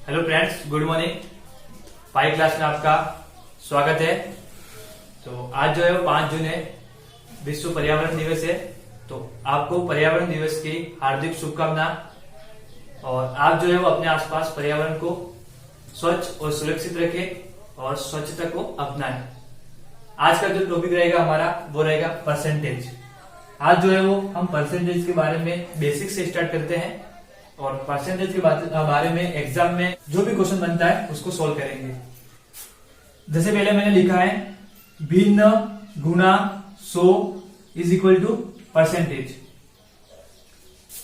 Hello friends, good morning. 5 class में आपका स्वागत है। तो आज जो है वो 5 जून है, विश्व पर्यावरण दिवस है। तो आपको पर्यावरण दिवस की हार्दिक शुभकामना। और आप जो है वो अपने आसपास पर्यावरण को स्वच्छ और सुरक्षित रखें और स्वच्छता को अपनाएं। आज का जो टॉपिक रहेगा हमारा वो रहेगा परसेंटेज। आज जो है वो हम परसेंटेज के बारे में बेसिक से स्टार्ट करते हैं और परसेंटेज के बारे में एग्जाम में जो भी क्वेश्चन बनता है उसको सोल्व करेंगे। जैसे पहले मैंने लिखा है भिन्न गुना 100 इज इक्वल टू परसेंटेज।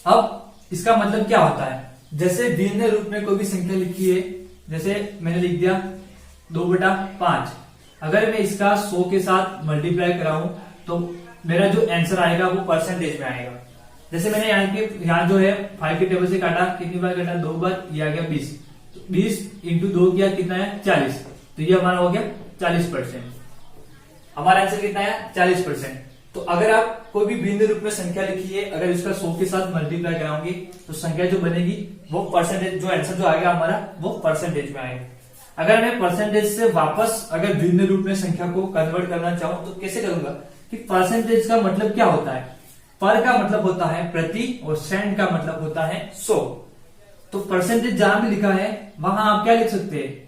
अब इसका मतलब क्या होता है? जैसे भिन्न रूप में कोई भी संख्या लिखी है, जैसे मैंने लिख दिया 2/5। अगर मैं इसका 100 के साथ मल्टीप्लाई कराऊं तो मेरा जो आंसर आएगा वो परसेंटेज में आएगा। जैसे मैंने यहाँ जो है 5 के टेबल से काटा, कितनी बार काटा? 2 बार। ये आ गया 20। तो 20 इंटू 2 किया, कितना है? 40। तो ये हमारा हो गया 40%। हमारा आंसर कितना है? 40%। तो अगर आप कोई भी भिन्न रूप में संख्या लिखी है, अगर इसका 100 के साथ मल्टीप्लाई कराओगे तो संख्या जो बनेगी वो परसेंटेज, जो आंसर जो आएगा हमारा वो परसेंटेज में आएगा। अगर मैं परसेंटेज से वापस अगर भिन्न रूप में संख्या को कन्वर्ट करना चाहूं तो कैसे करूंगा कि परसेंटेज का मतलब क्या होता है? पर का मतलब होता है प्रति और सेंट का मतलब होता है 100। तो परसेंटेज जहां भी लिखा है वहां आप क्या लिख सकते हैं?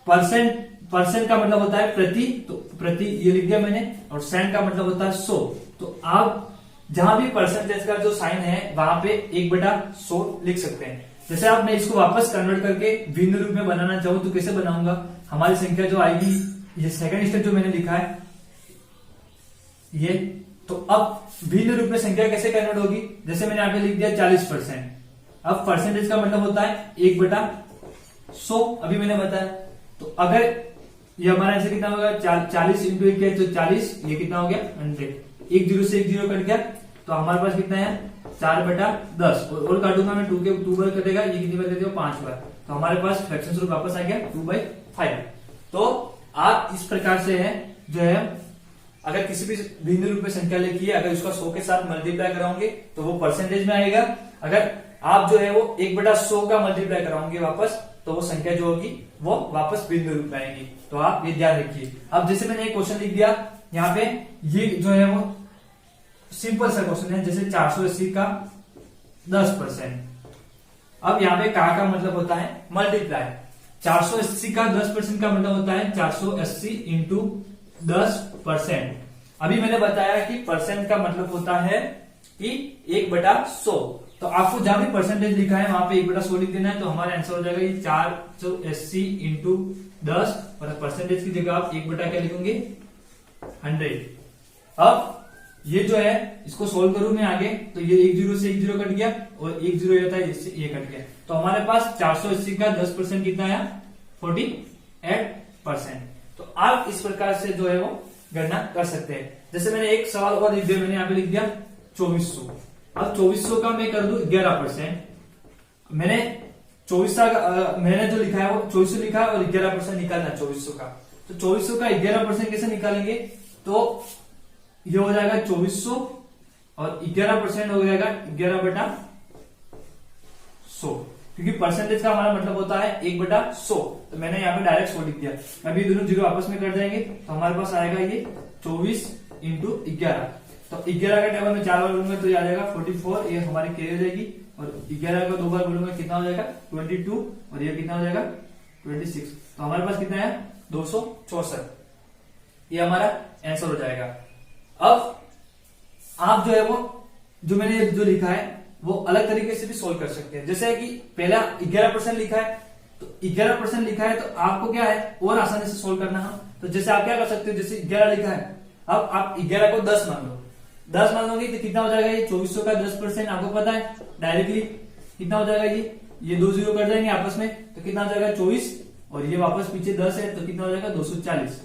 परसेंट का मतलब होता है प्रति, तो प्रति ये लिख दिया मैंने, और सेंट का मतलब होता है 100। तो आप जहां भी परसेंटेज का जो साइन है वहां पे 1/100 लिख सकते हैं। जैसे आप मैं इसको वापस कन्वर्ट करके भिन्न रूप में बनाना चाहूं तो कैसे बनाऊंगा? हमारी संख्या जो आएगी, ये सेकंड स्टेप जो मैंने लिखा है ये, तो अब भिन्न रूप में संख्या कैसे कन्वर्ट होगी? जैसे मैंने यहाँ पे लिख दिया 40%। अब परसेंटेज का मतलब होता है 1/100, अभी मैंने बताया। तो अगर ये हमारा आंसर कितना होगा? 40 इंटू 1 किया तो 40, ये कितना हो गया? 100। 1 0 से 1 0 कट गया, तो हमारे पास कितना है? 4/10। और काटूंगा मैं 2 बार कटेगा, ये कितनी बार कटेगा? 5 बार। तो हमारे पास फ्रैक्शन रूप वापस आ गया 2/5। तो आप इस प्रकार से है जो है, अगर किसी भी भिन्न रूप में संख्या लिखी है, अगर उसका 100 के साथ मल्टीप्लाई कराओगे तो वो परसेंटेज में आएगा। अगर आप जो है वो 1/100 का मल्टीप्लाई कराओगे वापस, तो वो संख्या जो होगी वो वापस भिन्न रूप में आएगी। तो आप ये ध्यान रखिए। अब जैसे मैंने एक क्वेश्चन लिख दिया यहाँ पे, ये जो है वो सिंपल सा क्वेश्चन है, जैसे 480 का 10%। अब यहाँ पे का मतलब होता है मल्टीप्लाई। 480 का 10% का मतलब होता है 480 इंटू 10%। अभी मैंने बताया कि परसेंट का मतलब होता है कि 1/100। तो आपको जहां भी परसेंटेज लिखा है वहां पे 1/100 लिख देना है। तो हमारा आंसर हो जाएगा ये 480 इंटू 10, और परसेंटेज की जगह आप 1 क्या लिखेंगे? 100। अब ये जो है इसको सोल्व करूं मैं आगे, तो ये 1 0 से 1 0 कट गया, और 1 0 ये था, इससे ये कट गया। तो हमारे पास 480 का 10% कितना आया? 48%। तो आप इस प्रकार से जो है वो गणना कर सकते हैं। जैसे मैंने एक सवाल और लिख दिया, मैंने यहाँ पे लिख दिया 2400। अब 2400 का मैं कर दूं 11%। मैंने 2400 का मैंने जो लिखा है वो 2400 लिखा है, और 11% निकालना 2400 का। तो 2400 का 11% कैसे निकालेंगे? तो ये हो जाएगा 2400, और 11% हो जाएगा 11/100, क्योंकि परसेंटेज का हमारा मतलब होता है 1/100। तो मैंने यहाँ पे डायरेक्ट 100 लिख दिया। अभी दोनों जीरो आपस में कट जाएंगे, तो हमारे पास आएगा ये 24 इंटू 11। तो 11 का टेबल में 4 बार बोलूंगा तो ये आ जाएगा 44, ये हमारी कैरी हो जाएगी। और 11 का 2 बार बोलूंगा कितना हो जाएगा? 22, और ये कितना हो जाएगा? 26। तो हमारे पास कितना है? 264। ये हमारा आंसर हो जाएगा। अब आप जो है वो जो मैंने जो लिखा है वो अलग तरीके से भी सोल्व कर सकते हैं। जैसे कि पहला 11% लिखा है, तो 11% लिखा है तो आपको क्या है और आसानी से सोल्व करना है। तो जैसे आप क्या कर सकते हो, जैसे 11 लिखा है, अब आप 11 को 10 मान लो। 10 मान लोगे तो कितना हो जाएगा? ये 2400 का 10% आपको पता है डायरेक्टली कितना हो जाएगा? ये 2 0 कर जाएंगे आपस में, तो कितना हो जाएगा? 24, और ये वापस पीछे 10 है, तो कितना हो जाएगा? 240।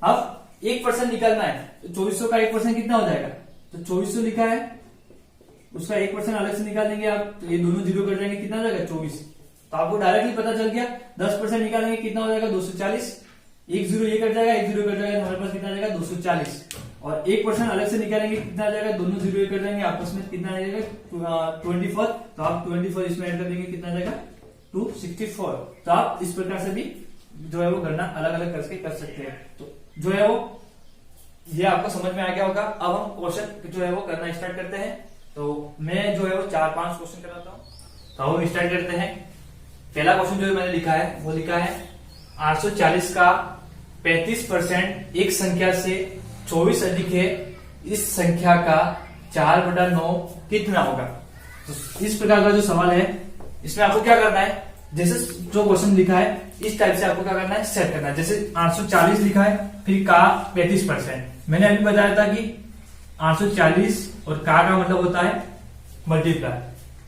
अब 1% निकालना है, तो 2400 का 1% कितना हो जाएगा? तो 2400 लिखा है, उसका 1% अलग से निकाल देंगे आप, तो ये दोनों जीरो कर जाएंगे, कितना हो जाएगा? 24। तो आपको डायरेक्टली पता चल गया 10% निकालेंगे कितना हो जाएगा? 240। 1 0 ये कट जाएगा, 1 0 कट जाएगा, हमारे पास कितना आ जाएगा? 240। और 1% अलग से निकालेंगे कितना आ जाएगा? दोनों जीरो कर जाएंगे आपस में, कितना आ जाएगा? 24। तो आप 24 इसमें ऐड कर देंगे, कितना आ जाएगा? 264। तो आप इस प्रकार से भी जो है वो गणना अलग अलग करके कर सकते हैं। तो जो है वो ये आपको समझ में आ गया होगा। अब हम क्वेश्चन जो है वो करना स्टार्ट करते हैं। तो मैं जो है वो 4-5 क्वेश्चन कराता हूँ। तो हम स्टार्ट करते हैं। पहला क्वेश्चन जो मैंने लिखा है वो लिखा है 840 का 35% एक संख्या से 24 अधिक है, इस संख्या का 4/9 कितना होगा। तो इस प्रकार का जो सवाल है इसमें आपको क्या करना है, जैसे जो क्वेश्चन लिखा है इस टाइप से आपको क्या करना है, सेट करना है। जैसे 840 लिखा है, फिर का 35%। मैंने अभी बताया था कि 840 और का मतलब होता है मल्टीप्लाई,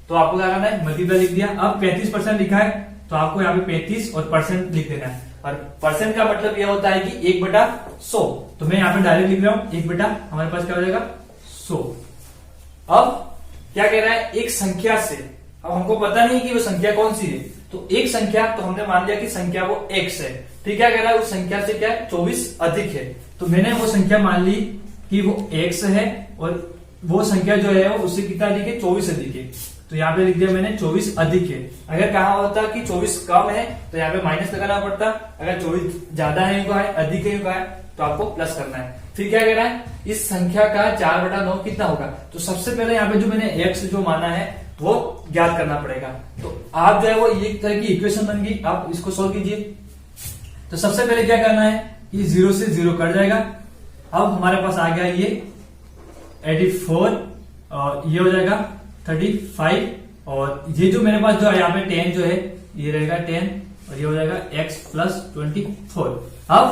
तो आपको क्या करना है, मल्टीप्लाई लिख दिया। अब 35% लिखा है तो आपको यहाँ पे 35 और परसेंट लिख देना है। और परसेंट का मतलब यह होता है कि 1/100। तो मैं यहाँ पे डायरेक्ट लिख रहा हूं 1/, हमारे पास क्या हो जाएगा 100। अब क्या कह रहा है, एक संख्या से, अब हमको पता नहीं कि वो संख्या कौन सी है, तो एक संख्या, तो हमने मान लिया कि संख्या वो x है। ठीक, क्या कह रहा है, उस संख्या से क्या 24 अधिक है। तो मैंने वो संख्या मान ली कि वो x है और वो संख्या जो है उससे कितना अधिक है, 24 अधिक है। तो यहाँ पे लिख दिया मैंने 24 अधिक है। अगर कहा होता कि 24 कम है तो यहाँ पे माइनस लगाना पड़ता। अगर 24 ज्यादा है का है, अधिक है का है, तो आपको प्लस करना है। फिर क्या कह रहा है, इस संख्या का 4/9 कितना होगा। तो सबसे पहले यहाँ पे जो मैंने x जो माना है वो ज्ञात करना पड़ेगा। तो आप जो है वो एक तरह की इक्वेशन बन गई, आप इसको सोल्व कीजिए। तो सबसे पहले क्या करना है, ये 0 से 0 कट जाएगा। अब हमारे पास आ गया ये 84 और ये हो जाएगा 35 और ये जो मेरे पास जो है यहाँ पे 10 जो है ये रहेगा 10 और ये हो जाएगा x + 24। अब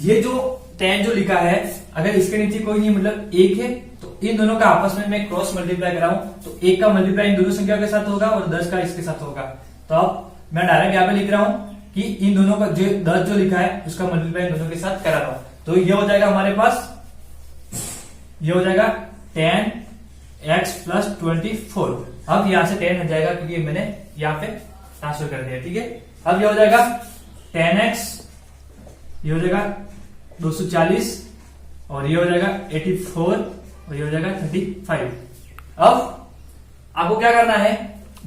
ये जो 10 जो लिखा है, अगर इसके नीचे कोई नहीं मतलब 1 है, तो इन दोनों का आपस में मैं क्रॉस मल्टीप्लाई कराऊं तो 1 का मल्टीप्लाई इन दोनों संख्या के साथ होगा और 10 का इसके साथ होगा। तो अब मैं डायरेक्ट यहाँ पे लिख रहा हूं कि इन दोनों का जो 10 जो लिखा है उसका मल्टीप्लाई इन दोनों के साथ करा रहा हूं। तो ये हो जाएगा हमारे पास, ये हो जाएगा 10x + 24। अब यहां से 10 हट जाएगा क्योंकि मैंने यहाँ पे ट्रांसफर कर दिया। ठीक है, अब ये हो जाएगा 10x, ये हो जाएगा 240 और ये हो जाएगा 84 और ये हो जाएगा 35। अब आपको क्या करना है,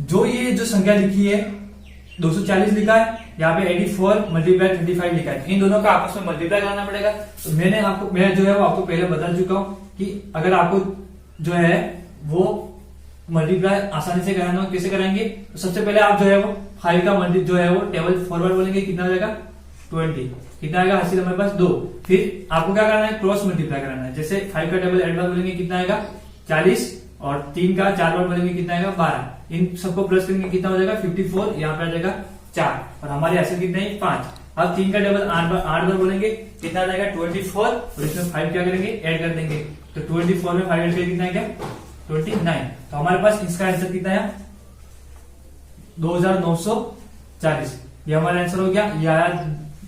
जो ये जो संख्या लिखी है 240 लिखा है, यहाँ पे 84 × 35 लिखा है, इन दोनों का आपस में मल्टीप्लाई करना पड़ेगा। तो मैं जो है वो आपको पहले बता चुका हूं कि अगर आपको जो है वो मल्टीप्लाई आसानी से कराना हो, कैसे कराएंगे। तो सबसे पहले आप जो है वो 5 का मल्टी जो है वो टेबल फॉरवर्ड बोलेंगे, कितना हो जाएगा 20, कितना आएगा हासिल हमारे पास 2। फिर आपको क्या करना है, क्रॉस मल्टीप्लाई कराना है। जैसे 5 का टेबल एड बार बोलेंगे कितना आएगा 40 और 3 का 4 बार बोलेंगे कितना आएगा 12। इन सबको प्लस करेंगे कितना हो जाएगा 54, यहाँ पे आ जाएगा 4 और हमारे हासिल कितना है 5। अब 3 का टेबल 8 बार बोलेंगे कितना आ जाएगा 24 और इसमें 5 क्या करेंगे ऐड कर देंगे। तो 24 में 5 ऐड करके कितना है क्या 29। तो हमारे पास इसका आंसर कितना है 2940। ये हमारा आंसर हो गया, ये आया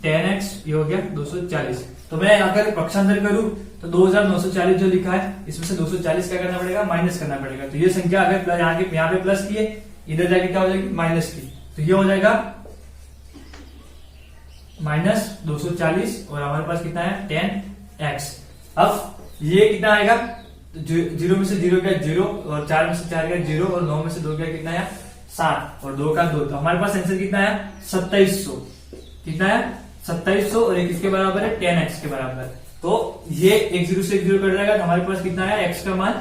10x, ये हो गया 240। तो मैं अगर पक्षांतर करूं तो 2940 जो लिखा है इसमें से 240 क्या करना पड़ेगा, माइनस करना पड़ेगा। तो ये संख्या अगर यहाँ पे प्लस की है, इधर जाके क्या हो जाएगी माइनस की, तो ये हो जाएगा -240 और हमारे पास कितना है 10x। अब ये कितना आएगा, 0 में से 0 गया 0 और 4 में से 4 गया 0 और 9 में से 2 गया कितना है 7 और 2 का 2। तो हमारे पास आंसर कितना है 2700। कितना है 2700 और एक इसके बराबर है 10x के बराबर। तो ये एक 0 से 1 0 कट जाएगा, तो हमारे पास कितना है x का मान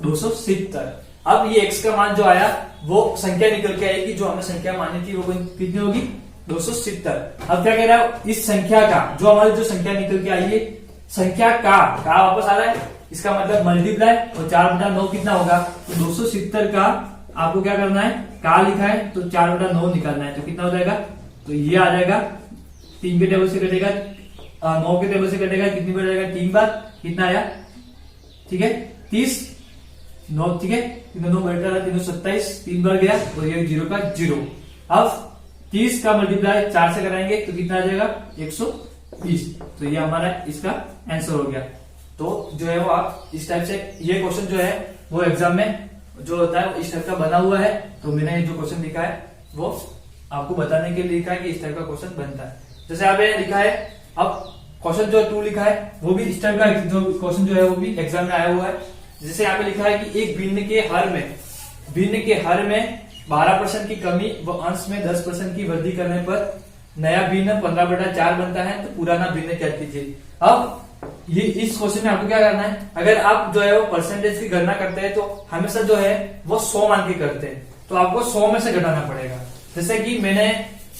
270। अब ये x का मान जो आया वो संख्या निकल के आएगी, जो हमें संख्या मानी थी वो कितनी होगी 270। अब क्या कह रहा है, इस संख्या का जो हमारी जो संख्या निकल के आई है, संख्या का वापस आ रहा है, इसका मतलब मल्टीप्लाई और 4/9 कितना होगा। तो 270 का आपको क्या करना है, का लिखा है तो 4/9 निकालना है। तो कितना हो जाएगा, तो ये आ जाएगा 3 के टेबल से कटेगा 9 के टेबल से कटेगा, कितनी बार जाएगा 3 बार, कितना आया ठीक है 30 9, ठीक है 9 बटा 327, 3 बार गया और ये 0 का 0। अब 30 का मल्टीप्लाई 4 से कराएंगे तो कितना आ जाएगा 120। तो ये हमारा इसका आंसर हो गया। तो जो है वो आप इस टाइप से, ये क्वेश्चन जो है वो एग्जाम में जो होता है इस टाइप का बना हुआ है। तो मैंने जो क्वेश्चन लिखा है वो आपको बताने के लिए लिखा है कि इस टाइप का क्वेश्चन बनता है। जैसे यहाँ पे लिखा है, अब क्वेश्चन जो 2 लिखा है वो भी इस टाइप का जो क्वेश्चन जो है वो भी एग्जाम में आया हुआ है। जैसे यहाँ पे लिखा है कि एक भिन्न के हर में 12% की कमी व अंश में 10% की वृद्धि करने पर नया भिन्न 15/4 बनता है, तो पुराना भिन्न क्या कीजिए। अब ये इस क्वेश्चन में आपको क्या करना है, अगर आप जो है वो परसेंटेज की गणना करते हैं तो हमेशा जो है वो 100 मान के करते हैं, तो आपको 100 में से घटाना पड़ेगा। जैसे कि मैंने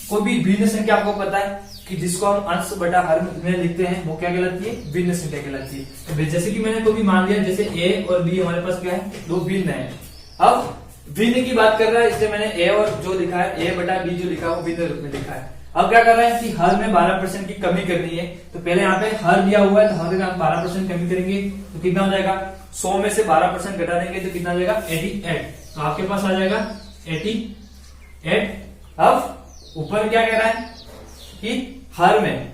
कोई भी भिन्न संख्या, आपको पता है कि जिसको हम अंश बटा हर में लिखते हैं वो क्या कहलाती है, भिन्न संख्या कहलाती है। तो जैसे कि मैंने कोई भी मान लिया, जैसे a और b हमारे पास क्या है, दो भिन्न है। अब भिन्न की बात कर रहा है, इसलिए मैंने a और जो लिखा है a बटा b जो लिखा है वो भिन्न रूप में लिखा है। अब क्या कर रहा है कि हर में 12% की कमी करनी है, तो पहले यहाँ पे हर दिया हुआ है, तो हर में हम 12% कमी करेंगे तो कितना हो जाएगा, 100 में से 12% घटा देंगे तो कितना हो जाएगा 88। तो आपके पास आ जाएगा 88। अब ऊपर क्या कह रहा है कि हर में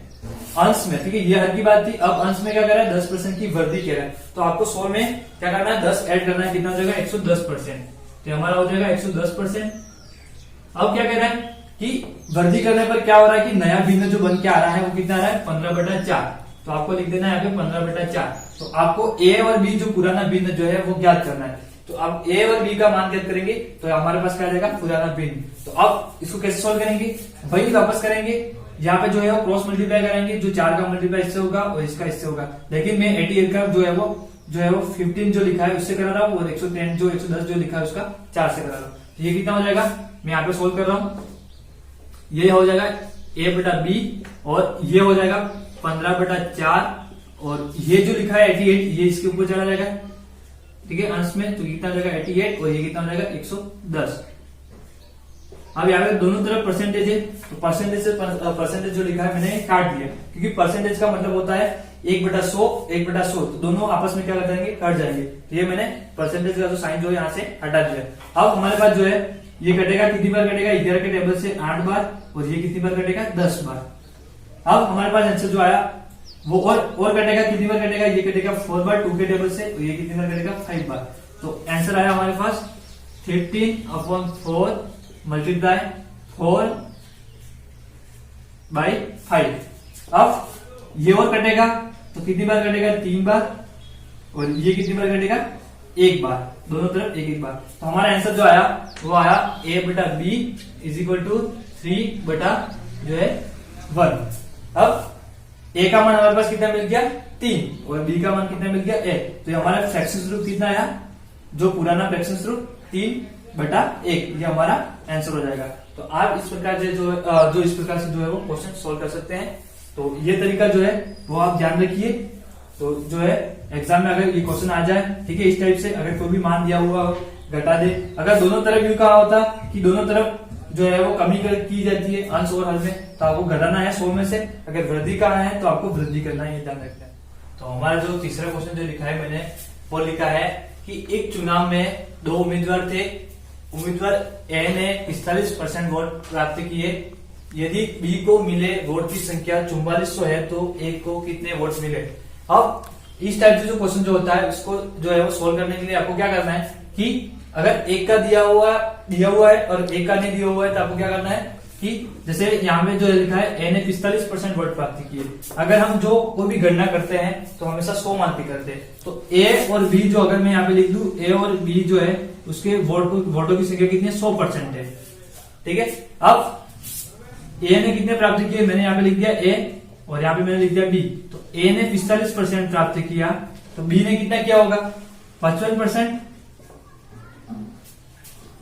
अंश में, ठीक है, ये हर की बात थी। अब अंश में क्या कर रहा है, 10% की वृद्धि कह रहा है, तो आपको 100 में क्या करना है, 10 ऐड करना है, कितना हो जाएगा 110%। तो हमारा हो जाएगा 110%। अब क्या कह रहा है कि वृद्धि करने पर क्या हो रहा है कि नया भिन्न जो बन के आ रहा है वो कितना आ रहा है, 15/4। तो आपको लिख देना है यहाँ पे 15/4। तो आपको a और b जो पुराना भिन्न जो है वो ज्ञात करना है। तो अब a और b का मान ज्ञात करेंगे तो हमारे पास क्या आ जाएगा, पुराना भिन्न। तो अब इसको कैसे सोल्व करेंगे, वही वापस करेंगे, यहाँ पे जो है वो क्रॉस मल्टीप्लाई करेंगे, जो 4 का मल्टीप्लाई इससे होगा और इसका इससे होगा। लेकिन मैं 88 का जो है वो 15 जो लिखा है उससे करा रहा हूँ, और 110 जो 110 जो लिखा है उसका 4 से करा रहा हूँ। तो ये कितना हो जाएगा, मैं यहाँ पे सोल्व कर रहा हूँ, ये हो जाएगा a बटा b और ये हो जाएगा 15/4, और ये जो लिखा है 88 ये इसके ऊपर चला जाएगा, ठीक है, अंश में, तो कितना हो जाएगा 88 और ये कितना हो जाएगा 110। अब यहाँ पे दोनों तरफ परसेंटेज है, तो परसेंटेज से परसेंटेज जो लिखा है मैंने काट दिया, क्योंकि परसेंटेज का मतलब होता है 1/100 1/100, तो दोनों आपस में क्या कर जाएंगे, कट जाएंगे। तो ये मैंने परसेंटेज का जो साइन जो है यहाँ से हटा दिया। अब हमारे पास जो है ये कटेगा, कितनी बार कटेगा, 11 के टेबल से 8 बार, और ये कितनी बार कटेगा, 10 बार। अब हमारे पास आंसर जो आया वो और कटेगा, कितनी बार कटेगा, ये कटेगा 4 बार 2 के टेबल से, और ये कितनी बार कटेगा 5 बार। तो आंसर आया हमारे पास 13/4 मल्टीप्लाई 4/5। अब ये और कटेगा तो कितनी बार कटेगा, 3 बार, और ये कितनी बार कटेगा, 1 बार, दोनों तरफ 1 बार। तो हमारा आंसर जो आया वो आया a बटा b इज इक्वल टू 3 बटा जो है 1। अब a का मान हमारे पास कितना मिल गया, 3, और b का मान कितना मिल गया, 1। तो हमारा फ्रैक्शन रूप कितना आया, जो पुराना फ्रैक्शन रूप 3/1, ये हमारा आंसर हो जाएगा। तो आप इस प्रकार से जो इस प्रकार से जो है वो क्वेश्चन सोल्व कर सकते हैं। तो ये तरीका जो है वो आप ध्यान रखिए। तो जो है एग्जाम में अगर ये क्वेश्चन आ जाए, ठीक है, इस टाइप से, अगर कोई भी मान दिया हुआ घटा दे, अगर दोनों तरफ यूं कहा होता कि दोनों तरफ जो है वो कमी की जाती है अंश और हर में, तो आपको घटाना है 100 में से, अगर वृद्धि कहा है तो आपको वृद्धि करना है, ये ध्यान रखना है। तो हमारा जो तीसरा क्वेश्चन जो लिखा है मैंने, वो लिखा है कि एक चुनाव में 2 उम्मीदवार थे, उम्मीदवार ए ने 45% वोट प्राप्त किए, यदि बी को मिले वोट की संख्या 4400 है तो ए को कितने वोट मिले। अब इस टाइप से जो क्वेश्चन जो होता है उसको जो है वो सोल्व करने के लिए आपको क्या करना है कि अगर एक का दिया हुआ है और एक का नहीं दिया हुआ है, तो आपको क्या करना है कि जैसे यहाँ में जो लिखा है ए ने 45% वोट प्राप्त किए, अगर हम जो कोई भी गणना करते हैं तो हमेशा 100 मान के करते हैं। तो ए और बी जो अगर मैं यहाँ पे लिख दूं, ए और बी जो है उसके वोटों की संख्या कितनी है, 100% है, ठीक है। अब ए ने कितने प्राप्त किए, मैंने यहाँ पे लिख दिया ए, और यहाँ पे मैंने लिख दिया बी। तो ए ने 45% प्राप्त किया, तो बी ने कितना किया होगा, 55%,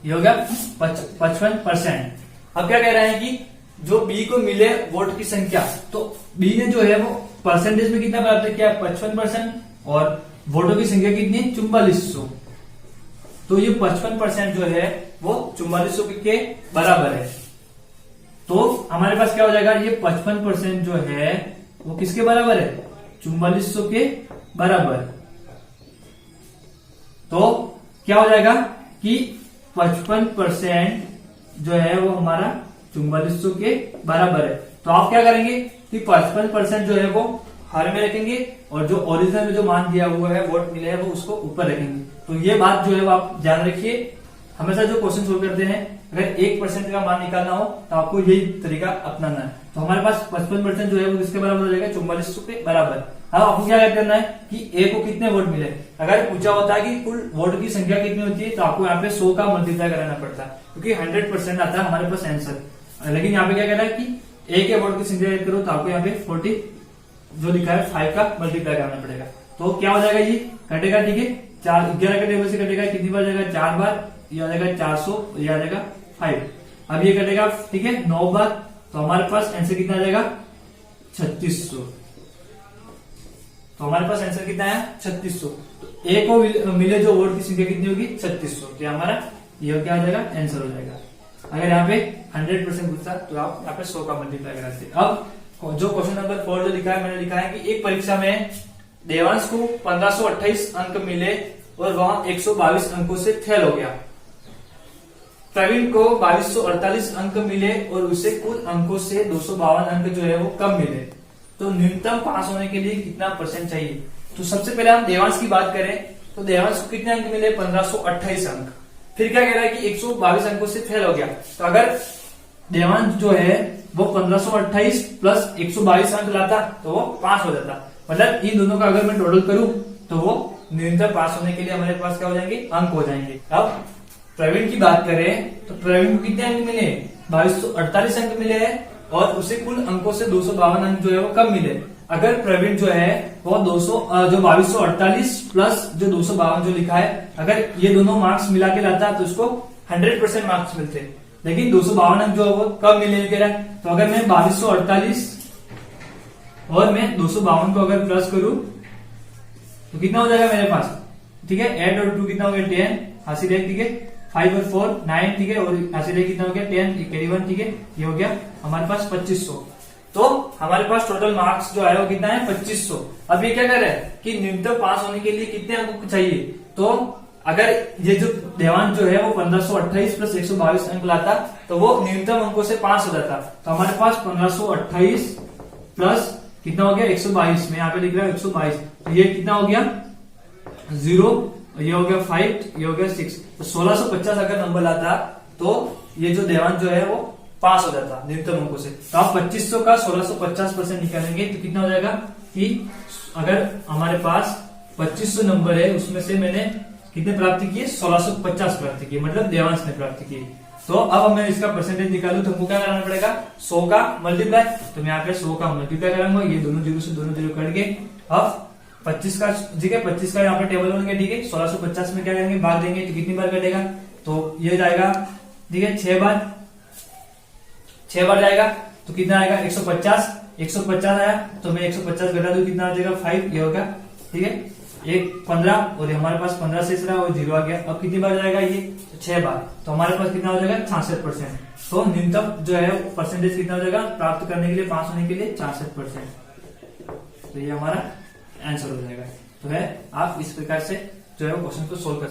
ये हो गया 55%। अब क्या कह रहे हैं कि जो बी को मिले वोट की संख्या, तो बी ने जो है वो परसेंटेज में कितना प्राप्त किया, 55%, और वोटों की संख्या कितनी है, 4400। तो ये 55% जो है वो 4400 के बराबर है। तो हमारे पास क्या हो जाएगा, ये 55% जो है वो किसके बराबर है, 4400 के बराबर। तो क्या हो जाएगा कि 55% जो है वो हमारा 4400 के बराबर है। तो आप क्या करेंगे कि 55% जो है वो हर में रखेंगे, और जो ओरिजिनल में जो मान दिया हुआ है, वोट मिले हैं, वो उसको ऊपर रखेंगे। तो ये बात जो है वो आप ध्यान रखिए, हमेशा जो क्वेश्चन सोल्व करते हैं, अगर 1% का मान निकालना हो तो आपको यही तरीका अपनाना है। तो हमारे पास 55% जो है वो किसके बराबर हो जाएगा, 4400 के बराबर। अब आपको क्या करना है कि ए को कितने वोट मिले, अगर पूछा होता है कि कुल वोट की संख्या कितनी होती है तो आपको यहाँ पे 100 का मल्टीप्लाई कराना पड़ता है, क्योंकि 100% आता है हमारे पास आंसर। लेकिन यहाँ पे क्या कह रहा है कि ए के वोट की संख्या करो तो आपको यहाँ पे 40 जो लिखा है 5 का मल्टीप्लाई करना पड़ेगा। तो क्या हो जाएगा, ये कटेगा, ठीक है, 11 के टेबल से कटेगा, कितनी बार जाएगा, 4 बार, ये आ जाएगा 400, ये आ जाएगा 5। अब ये कटेगा, ठीक है, 9 बार, तो हमारे पास आंसर कितना आ जाएगा, 3600। तो हमारे पास आंसर कितना है, 3600। तो ए को मिले जो वोट की संख्या कितनी होगी, 3600। तो हमारा ये क्या आ जाएगा, आंसर हो जाएगा। अगर यहाँ पे 100% पूछता तो आप यहाँ पे 100 का मल्टीप्लाई कराते। अब जो क्वेश्चन नंबर 4 जो लिखा है, मैंने लिखा है कि एक परीक्षा में देवांश को 1528 अंक मिले और वह 122 अंकों से फेल हो गया। प्रवीण को 2248 अंक मिले और उसे कुल अंकों से 252 अंक जो है वो कम मिले। तो न्यूनतम पास होने के लिए कितना परसेंट चाहिए। तो सबसे पहले हम देवांश की बात करें तो देवांश को कितने अंक मिले, 1528 अंक। फिर क्या कह रहा है कि 122 अंकों से फेल हो गया। तो अगर देवांश जो है वो 1528 प्लस 122 अंक लाता तो वो पास हो जाता। मतलब इन दोनों का अगर मैं टोटल करूं तो वो न्यूनतम पास होने के लिए हमारे पास क्या हो जाएंगे, अंक हो जाएंगे। अब प्रवीण की बात करें तो प्रवीण को कितने अंक मिले, 2248 अंक मिले हैं और उसे कुल अंकों से 252 अंक जो है वो कम मिले। अगर प्रवीण जो है वो 2248 प्लस जो 252 जो लिखा है, अगर ये दोनों मार्क्स मिला के लाता तो उसको 100% मार्क्स मिलते, लेकिन 252 अंक जो है वो कम मिलने कह रहा है। तो अगर मैं 2248 और मैं 252 को अगर प्लस करूं तो कितना हो जाएगा मेरे पास, ठीक है, 8 और 2 कितना हो गया, 10, हासिल है, ठीक है, 5 और 4 9, ठीक है, और हासिल है कितना हो गया, 10 कैरी 1, ठीक है, ये हो गया हमारे पास 2500। तो हमारे पास टोटल मार्क्स जो है वो कितना है, 2500। अब ये क्या कर रहा है कि न्यूनतम पास होने के लिए कितने अंक चाहिए। तो अगर ये जो देवांश जो है वो 1528 प्लस 122 अंक लाता तो वो न्यूनतम अंकों से पास हो जाता। तो हमारे पास 1528 प्लस कितना हो गया, 122, में यहाँ पे लिख रहा है 122, तो ये कितना हो गया 0, ये हो गया 5, ये हो गया 6। तो 1650 अगर नंबर लाता तो ये जो देवांश जो है वो पास हो जाता न्यूनतम अंकों से। तो आप 2500 का 1650% निकालेंगे तो कितना हो जाएगा कि अगर हमारे पास 2500 नंबर है उसमें से मैंने कितने प्राप्त किए, 1650 प्राप्त किए, मतलब देवांश ने प्राप्त किए। तो अब मैं इसका परसेंटेज निकालू तो हमको क्या कराना पड़ेगा, 100 का मल्टीप्लाई। तो मैं यहाँ पे 100 का मल्टीप्लाई कराऊंगा, ये दोनों जीरो से दोनों जीरो कट के अब 25 का, ठीक है, 25 का यहाँ पे टेबल बन गया, ठीक है, 1650 में क्या करेंगे, भाग देंगे तो कितनी बार कटेगा, तो ये जाएगा, ठीक है, 6 बार जाएगा तो कितना आएगा, 150 आया तो मैं 150 घटा दूं, कितना आ जाएगा 5, ये होगा, ठीक है, 15 और हमारे पास 15 शेष रहा और 0 आ गया। अब कितनी बार जाएगा ये, 6 बार, तो हमारे पास कितना हो जाएगा 66%। तो न्यूनतम जो है परसेंटेज कितना हो जाएगा प्राप्त करने के लिए, पास होने के लिए 66%। तो ये हमारा आंसर हो जाएगा। तो है आप इस प्रकार से जो है क्वेश्चन को सोल्व कर